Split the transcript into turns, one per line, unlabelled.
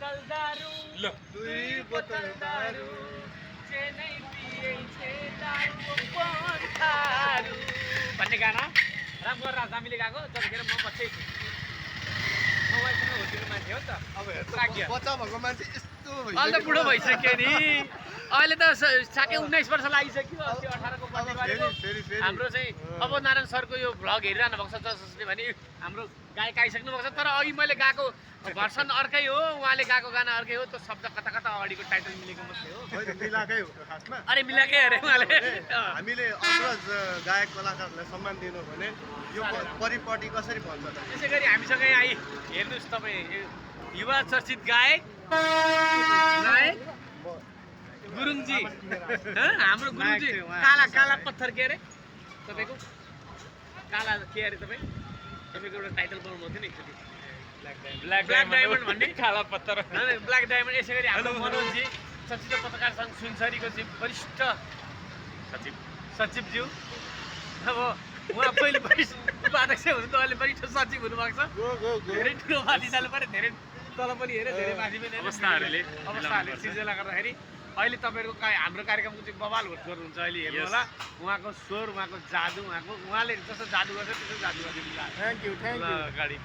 बोतल दारू
ल
2 बोतल दारू चेनै पिए छे दारू पन्थारू भन्ने गाना राम्रो राज हामीले गाएको जतिखेर म बच्चै थिएँ म वाइसँग होटेलको मान्छे हो नि त
अब
भाग्य।
बच्चा भएको मान्छे यस्तो
अहिले त बुढो भइसक्यो नि अहिले त साकै 19 वर्ष लागिसक्यो अस्ति 18 को बर्थडे गरेको
फेरि
हाम्रो चाहिँ अब नारायण सरको यो भ्लग हेरिरहनु भएको छ जसले भने हाम्रो गायक आइसक्नु भएको छ तर अघि मैले गाएको भर्सन अर्कै हो उहाँले गाएको गाना अर्कै हो त्यो शब्द कता कता अगाडिको टाइटल मिलेको मात्रै हो
होइन मिलाकै हो खासमा
अरे मिलाकै अरे उहाँले
हामीले अग्रज गायक कलाकारहरूलाई सम्मान दिनु भने यो परिपाटी कसरी भन्छ त
त्यसै गरी हामीसँगै आई हेर्नुहोस् तपाईँ युवा चर्चित गायक गुरुङजी हाम्रो गुरुङजी काला काला पत्थर के अरे तपाईँको काला के अरे तपाईँको एउटा टाइटल बनाउनु थियो नि एकचोटि ब्ल्याक डायमन्ड भन्ने
काला पत्थर
ब्ल्याक डायमन्ड यसै गरी हाम्रो मनोजजी चलचित्र पत्रकार सङ्घ सुनसरीको चाहिँ वरिष्ठ सचिवज्यू अब उहाँ पहिले उपाध्यक्ष हुनु त अहिले वरिष्ठ सचिव हुनुभएको छ धेरै ठुलो माथि जानु पऱ्यो धेरै तल पनि हेऱ्यो धेरै माथि पनि
अवस्थाहरूले
सिर्जना गर्दाखेरि अहिले तपाईँहरूको हाम्रो कार्यक्रमको चाहिँ बवाल गर्नुहुन्छ अहिले हेर्नु होला उहाँको स्वर उहाँको जादु उहाँले जस्तो जादु गर्छ त्यस्तो जादु गरिदिनु
थ्याङ्क यू
अगाडि